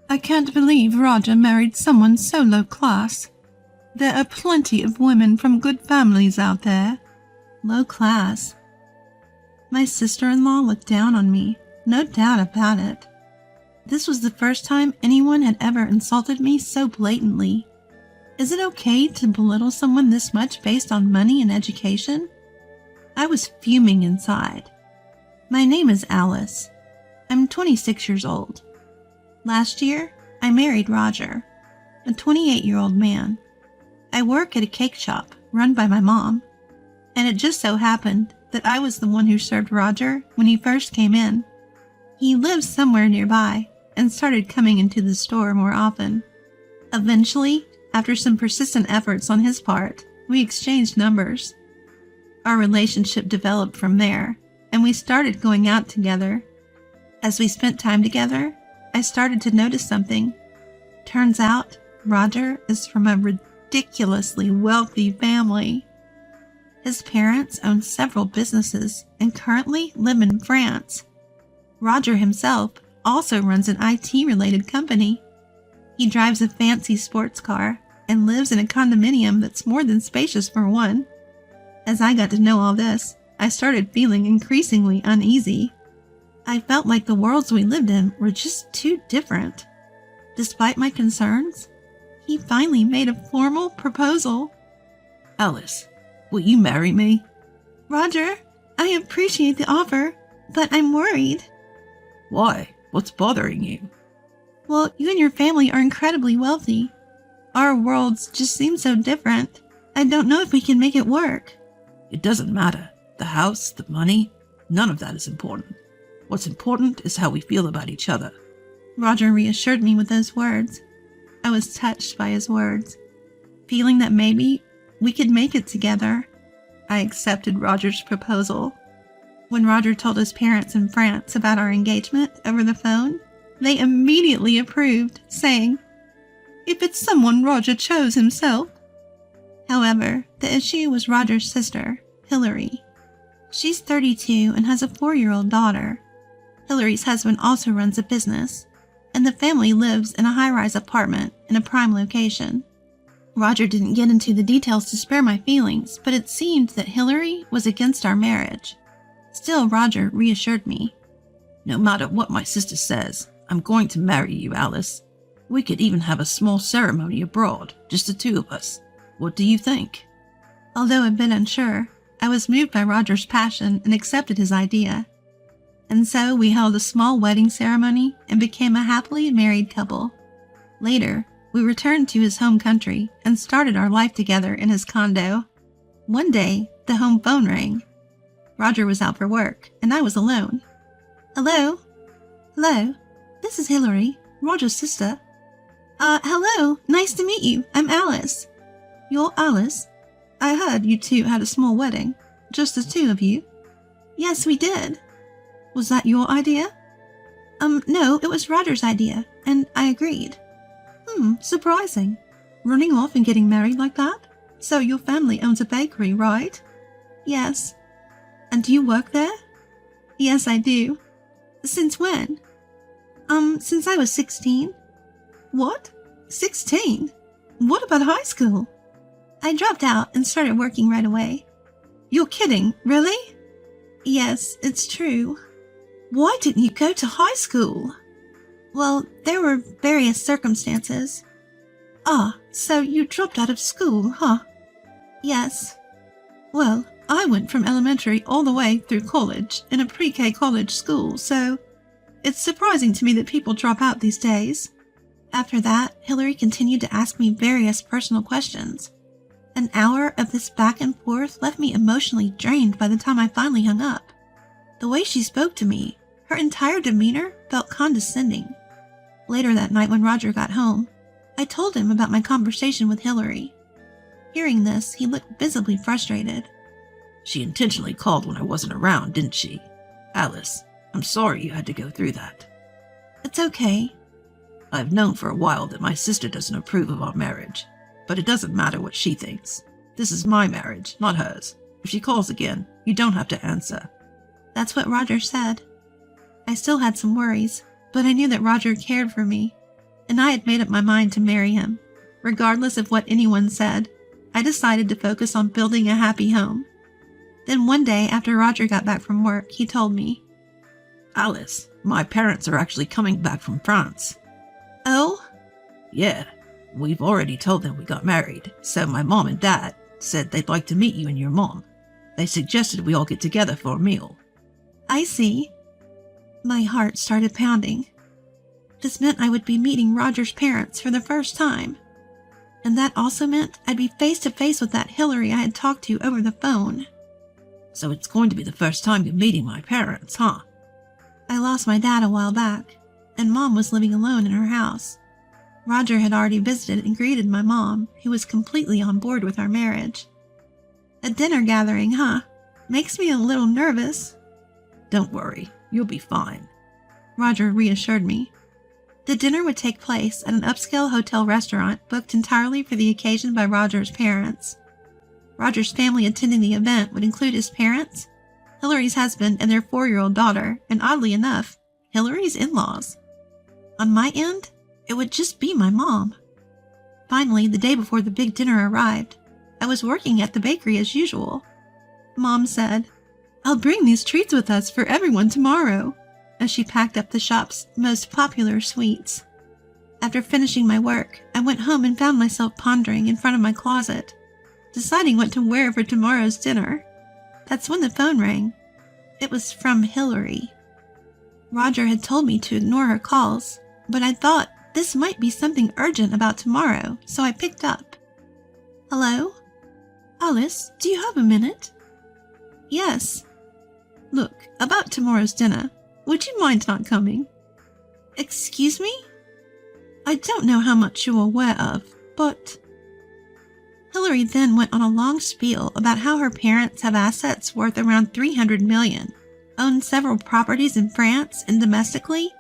I can't believe Roger married someone so low class. There are plenty of women from good families out there. Low class. My sister-in-law looked down on me, no doubt about it. This was the first time anyone had ever insulted me so blatantly. Is it okay to belittle someone this much based on money and education? I was fuming inside. My name is Alice. I'm 26 years old. Last year, I married Roger, a 28-year-old man. I work at a cake shop run by my mom, and it just so happened that I was the one who served Roger when he first came in. He lives somewhere nearby and started coming into the store more often. Eventually, after some persistent efforts on his part, we exchanged numbers. Our relationship developed from there, and we started going out together. As we spent time together, I started to notice something. Turns out, Roger is from a ridiculously wealthy family. His parents own several businesses and currently live in France. Roger himself also runs an IT-related company. He drives a fancy sports car and lives in a condominium that's more than spacious for one. As I got to know all this, I started feeling increasingly uneasy. I felt like the worlds we lived in were just too different. Despite my concerns, he finally made a formal proposal. Alice, will you marry me? Roger, I appreciate the offer, but I'm worried. Why? What's bothering you? Well, you and your family are incredibly wealthy. Our worlds just seem so different. I don't know if we can make it work. It doesn't matter. The house, the money, none of that is important. What's important is how we feel about each other. Roger reassured me with those words. I was touched by his words, feeling that maybe we could make it together. I accepted Roger's proposal. When Roger told his parents in France about our engagement over the phone, they immediately approved, saying, "If it's someone Roger chose himself." However, the issue was Roger's sister, Hillary. She's 32 and has a 4-year-old daughter. Hillary's husband also runs a business, and the family lives in a high-rise apartment in a prime location. Roger didn't get into the details to spare my feelings, but it seemed that Hillary was against our marriage. Still, Roger reassured me. No matter what my sister says, I'm going to marry you, Alice. We could even have a small ceremony abroad, just the two of us. What do you think? Although a bit unsure, I was moved by Roger's passion and accepted his idea. And so we held a small wedding ceremony and became a happily married couple. Later, we returned to his home country and started our life together in his condo. One day, the home phone rang. Roger was out for work, and I was alone. Hello? Hello? This is Hillary, Roger's sister. Hello. Nice to meet you. I'm Alice. You're Alice? I heard you two had a small wedding. Just the two of you. Yes, we did. Was that your idea? No, it was Roger's idea, and I agreed. Surprising. Running off and getting married like that? So your family owns a bakery, right? Yes. And do you work there? Yes, I do. Since when? Since I was 16. What? 16? What about high school? I dropped out and started working right away. You're kidding, really? Yes, it's true. Why didn't you go to high school? Well, there were various circumstances. Ah, so you dropped out of school, huh? Yes. Well, I went from elementary all the way through college in a pre-K college school, so it's surprising to me that people drop out these days. After that, Hillary continued to ask me various personal questions. An hour of this back and forth left me emotionally drained by the time I finally hung up. The way she spoke to me, her entire demeanor felt condescending. Later that night when Roger got home, I told him about my conversation with Hillary. Hearing this, he looked visibly frustrated. She intentionally called when I wasn't around, didn't she? Alice, I'm sorry you had to go through that. It's okay. I've known for a while that my sister doesn't approve of our marriage, but it doesn't matter what she thinks. This is my marriage, not hers. If she calls again, you don't have to answer. That's what Roger said. I still had some worries, but I knew that Roger cared for me. and I had made up my mind to marry him. Regardless of what anyone said, I decided to focus on building a happy home. Then one day, after Roger got back from work, he told me, Alice, my parents are actually coming back from France. "Oh?" Yeah, we've already told them we got married, so my mom and dad said they'd like to meet you and your mom. They suggested we all get together for a meal. "I see." My heart started pounding. This meant I would be meeting Roger's parents for the first time. And that also meant I'd be face to face with that Hillary I had talked to over the phone. So it's going to be the first time you're meeting my parents, huh? I lost my dad a while back, and Mom was living alone in her house. Roger had already visited and greeted my mom, who was completely on board with our marriage. A dinner gathering, huh? Makes me a little nervous. Don't worry, you'll be fine. Roger reassured me. The dinner would take place at an upscale hotel restaurant booked entirely for the occasion by Roger's parents. Roger's family attending the event would include his parents, Hillary's husband, and their 4-year-old daughter, and oddly enough, Hillary's in-laws. On my end, it would just be my mom. Finally, the day before the big dinner arrived, I was working at the bakery as usual. Mom said, "I'll bring these treats with us for everyone tomorrow," as she packed up the shop's most popular sweets. After finishing my work, I went home and found myself pondering in front of my closet, deciding what to wear for tomorrow's dinner. That's when the phone rang. It was from Hillary. Roger had told me to ignore her calls, but I thought this might be something urgent about tomorrow, so I picked up. "Hello? Alice, do you have a minute?" "Yes." "Look, about tomorrow's dinner. Would you mind not coming?" "Excuse me?" "I don't know how much you're aware of, but..." Hillary then went on a long spiel about how her parents have assets worth around $300 million, own several properties in France and domestically,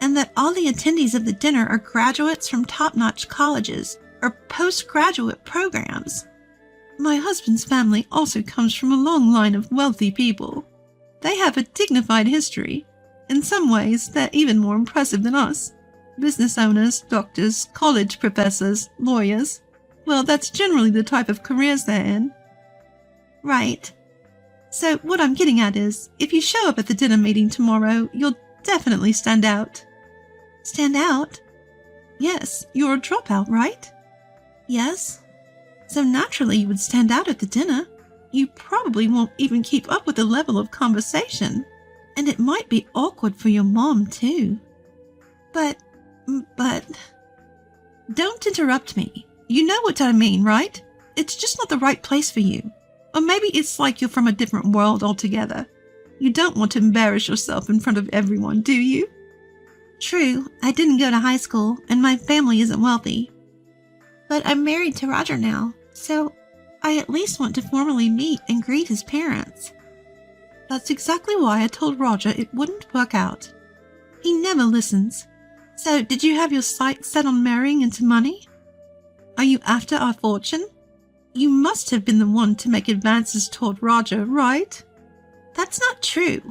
and that all the attendees of the dinner are graduates from top-notch colleges or postgraduate programs. "My husband's family also comes from a long line of wealthy people. They have a dignified history. In some ways, they're even more impressive than us. Business owners, doctors, college professors, lawyers. Well, that's generally the type of careers they're in." "Right. So what I'm getting at is, if you show up at the dinner meeting tomorrow, you'll definitely stand out." "Stand out?" "Yes, you're a dropout, right?" "Yes." "So naturally you would stand out at the dinner. You probably won't even keep up with the level of conversation. And it might be awkward for your mom, too." But... Don't interrupt me. You know what I mean, right? It's just not the right place for you. Or maybe it's like you're from a different world altogether. You don't want to embarrass yourself in front of everyone, do you? True, I didn't go to high school, and my family isn't wealthy. But I'm married to Roger now, so I at least want to formally meet and greet his parents. That's exactly why I told Roger it wouldn't work out. He never listens. So, did you have your sights set on marrying into money? Are you after our fortune? You must have been the one to make advances toward Roger, right? That's not true.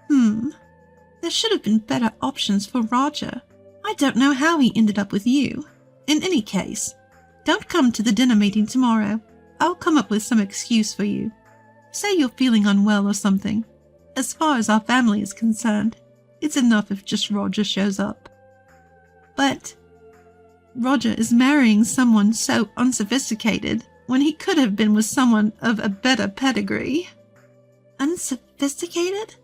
There should have been better options for Roger. I don't know how he ended up with you. In any case, don't come to the dinner meeting tomorrow. I'll come up with some excuse for you. Say you're feeling unwell or something. As far as our family is concerned, it's enough if just Roger shows up." "But Roger is marrying someone so unsophisticated when he could have been with someone of a better pedigree." "Unsophisticated?"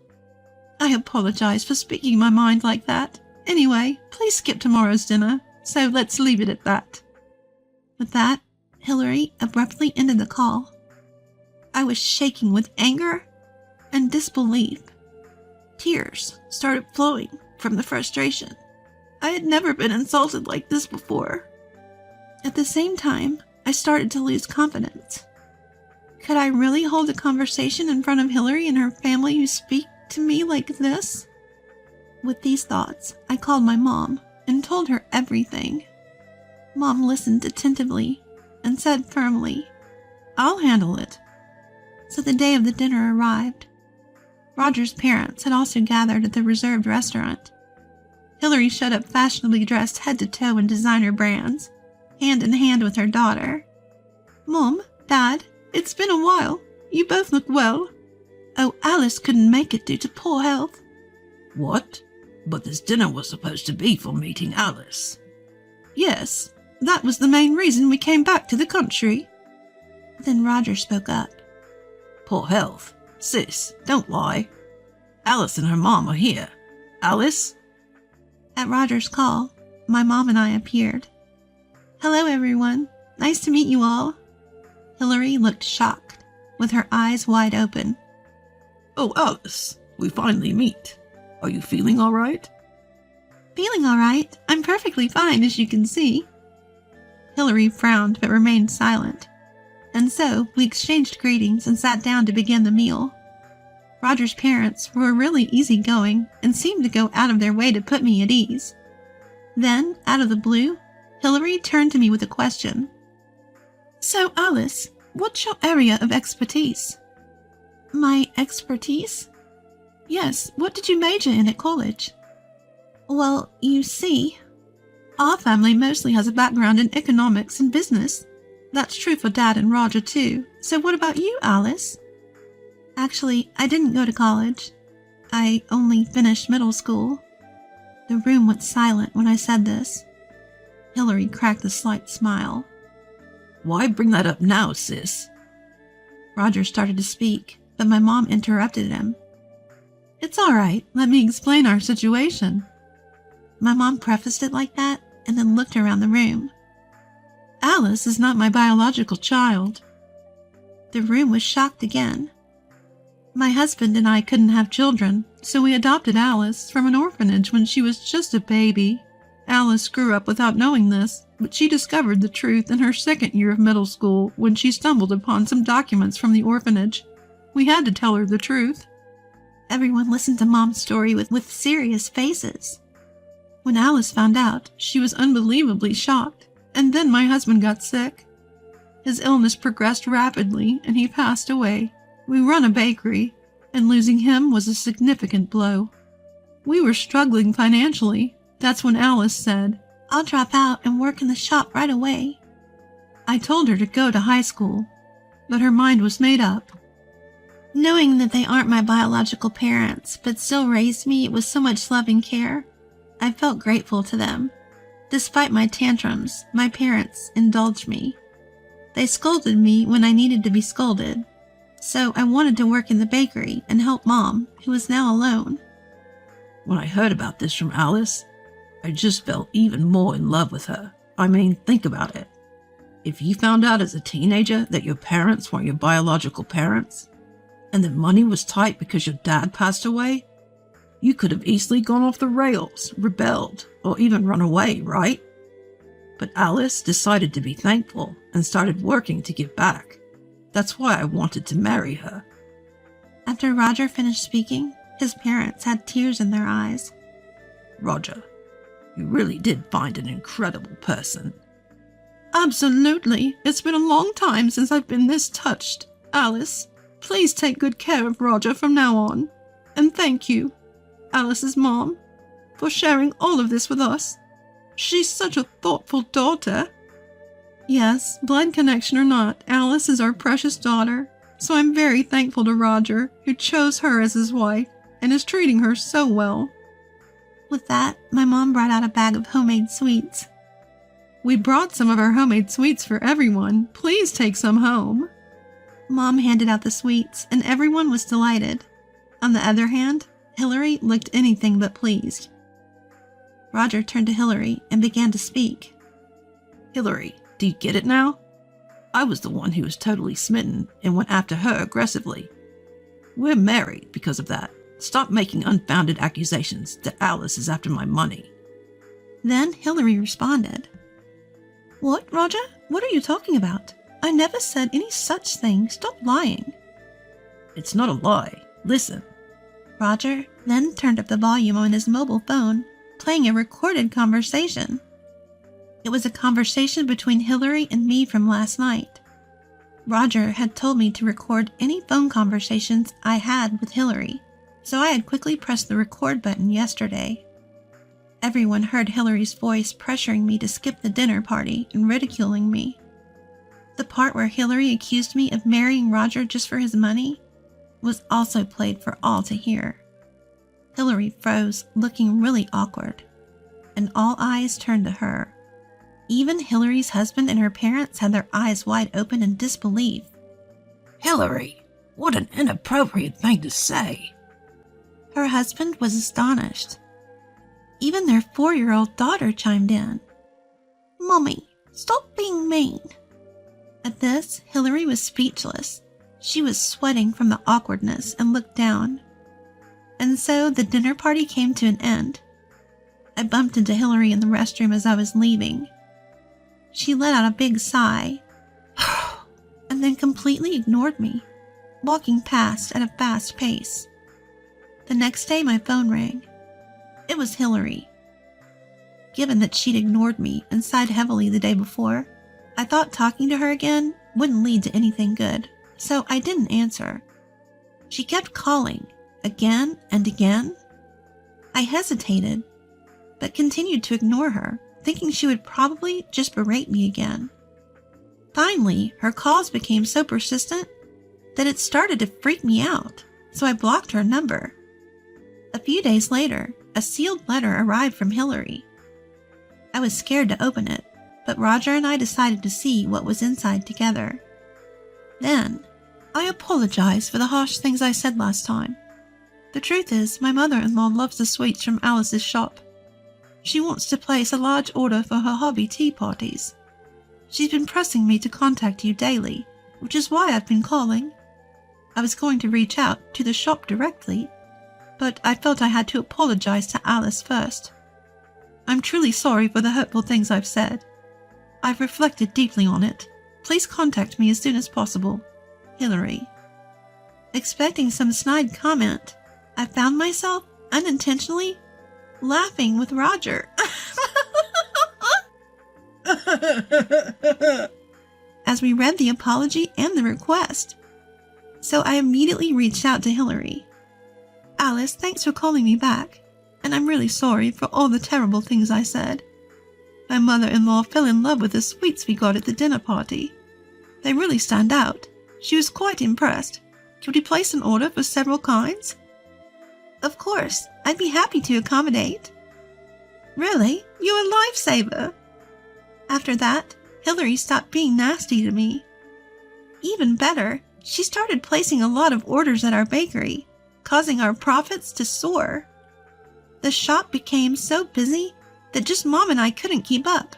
I apologize for speaking my mind like that. Anyway, please skip tomorrow's dinner, so let's leave it at that. With that, Hillary abruptly ended the call. I was shaking with anger and disbelief. Tears started flowing from the frustration. I had never been insulted like this before. At the same time, I started to lose confidence. Could I really hold a conversation in front of Hillary and her family who speak to me like this? With these thoughts, I called my mom and told her everything. Mom listened attentively and said firmly, "I'll handle it." So the day of the dinner arrived. Roger's parents had also gathered at the reserved restaurant. Hillary showed up fashionably dressed head to toe in designer brands, hand in hand with her daughter. "Mom, Dad, it's been a while. You both look well. Oh, Alice couldn't make it due to poor health." What? But this dinner was supposed to be for meeting Alice. "Yes, that was the main reason we came back to the country." Then Roger spoke up. Poor health. Sis, don't lie. Alice and her mom are here. Alice? At Roger's call, my mom and I appeared. "Hello, everyone. Nice to meet you all." Hillary looked shocked, with her eyes wide open. Oh, Alice, we finally meet. Are you feeling all right? "Feeling all right. I'm perfectly fine, as you can see." Hillary frowned but remained silent, and so we exchanged greetings and sat down to begin the meal. Roger's parents were really easygoing and seemed to go out of their way to put me at ease. Then, out of the blue, Hillary turned to me with a question. "So, Alice, what's your area of expertise?" "My expertise?" "Yes, what did you major in at college?" "Well, you see, our family mostly has a background in economics and business. That's true for Dad and Roger, too. So what about you, Alice?" "Actually, I didn't go to college. I only finished middle school." The room went silent when I said this. Hillary cracked a slight smile. Why bring that up now, sis? Roger started to speak, but my mom interrupted him. "It's all right. Let me explain our situation." My mom prefaced it like that and then looked around the room. "Alice is not my biological child." The room was shocked again. "My husband and I couldn't have children, so we adopted Alice from an orphanage when she was just a baby. Alice grew up without knowing this, but she discovered the truth in her second year of middle school when she stumbled upon some documents from the orphanage. We had to tell her the truth." Everyone listened to Mom's story with serious faces. "When Alice found out, she was unbelievably shocked, and then my husband got sick. His illness progressed rapidly, and he passed away. We run a bakery, and losing him was a significant blow. We were struggling financially. That's when Alice said, 'I'll drop out and work in the shop right away.' I told her to go to high school, but her mind was made up. Knowing that they aren't my biological parents, but still raised me with so much love and care, I felt grateful to them. Despite my tantrums, my parents indulged me. They scolded me when I needed to be scolded, so I wanted to work in the bakery and help Mom, who is now alone." When I heard about this from Alice, I just fell even more in love with her. I mean, think about it. If you found out as a teenager that your parents weren't your biological parents, and that money was tight because your dad passed away, you could have easily gone off the rails, rebelled, or even run away, right? But Alice decided to be thankful and started working to give back. That's why I wanted to marry her. After Roger finished speaking, his parents had tears in their eyes. Roger, you really did find an incredible person. "Absolutely. It's been a long time since I've been this touched. Alice, please take good care of Roger from now on. And thank you, Alice's mom, for sharing all of this with us. She's such a thoughtful daughter." "Yes, blood connection or not, Alice is our precious daughter, so I'm very thankful to Roger, who chose her as his wife and is treating her so well." With that, my mom brought out a bag of homemade sweets. "We brought some of our homemade sweets for everyone. Please take some home." Mom handed out the sweets, and everyone was delighted. On the other hand, Hillary looked anything but pleased. Roger turned to Hillary and began to speak. Hillary, do you get it now? I was the one who was totally smitten and went after her aggressively. We're married because of that. Stop making unfounded accusations that Alice is after my money." Then Hillary responded. "What, Roger? What are you talking about? I never said any such thing. Stop lying." "It's not a lie. Listen." Roger then turned up the volume on his mobile phone, playing a recorded conversation. It was a conversation between Hillary and me from last night. Roger had told me to record any phone conversations I had with Hillary, so I had quickly pressed the record button yesterday. Everyone heard Hillary's voice pressuring me to skip the dinner party and ridiculing me. The part where Hillary accused me of marrying Roger just for his money was also played for all to hear. Hillary froze, looking really awkward, and all eyes turned to her. Even Hillary's husband and her parents had their eyes wide open in disbelief. Hillary, what an inappropriate thing to say. Her husband was astonished. Even their 4-year-old daughter chimed in. Mommy, stop being mean. At this, Hillary was speechless. She was sweating from the awkwardness and looked down. And so the dinner party came to an end. I bumped into Hillary in the restroom as I was leaving. She let out a big sigh, and then completely ignored me, walking past at a fast pace. The next day my phone rang. It was Hillary. Given that she'd ignored me and sighed heavily the day before, I thought talking to her again wouldn't lead to anything good, so I didn't answer. She kept calling, again and again. I hesitated, but continued to ignore her, thinking she would probably just berate me again. Finally, her calls became so persistent that it started to freak me out, so I blocked her number. A few days later, a sealed letter arrived from Hillary. I was scared to open it, but Roger and I decided to see what was inside together. Then, I apologized for the harsh things I said last time. The truth is, my mother-in-law loves the sweets from Alice's shop. She wants to place a large order for her hobby tea parties. She's been pressing me to contact you daily, which is why I've been calling. I was going to reach out to the shop directly, but I felt I had to apologize to Alice first. I'm truly sorry for the hurtful things I've said. I've reflected deeply on it. Please contact me as soon as possible. Hillary. Expecting some snide comment, I found myself, unintentionally, laughing with Roger. As we read the apology and the request. So I immediately reached out to Hillary. Alice, thanks for calling me back, and I'm really sorry for all the terrible things I said. My mother-in-law fell in love with the sweets we got at the dinner party. They really stand out. She was quite impressed. Could we place an order for several kinds? Of course, I'd be happy to accommodate. Really? You're a lifesaver. After that, Hillary stopped being nasty to me. Even better, she started placing a lot of orders at our bakery, causing our profits to soar. The shop became so busy that just Mom and I couldn't keep up.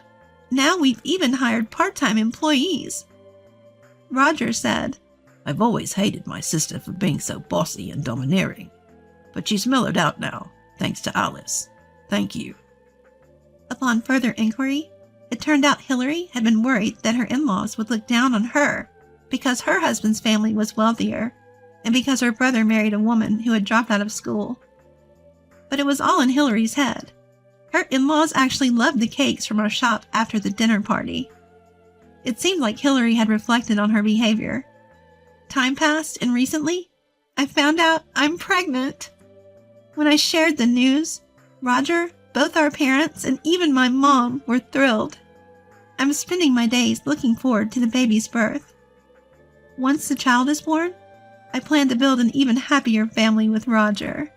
Now we've even hired part-time employees. Roger said, I've always hated my sister for being so bossy and domineering, but she's mellowed out now, thanks to Alice. Thank you. Upon further inquiry, it turned out Hillary had been worried that her in-laws would look down on her because her husband's family was wealthier and because her brother married a woman who had dropped out of school. But it was all in Hillary's head. Her in-laws actually loved the cakes from our shop after the dinner party. It seemed like Hillary had reflected on her behavior. Time passed, and recently, I found out I'm pregnant. When I shared the news, Roger, both our parents, and even my mom were thrilled. I'm spending my days looking forward to the baby's birth. Once the child is born, I plan to build an even happier family with Roger.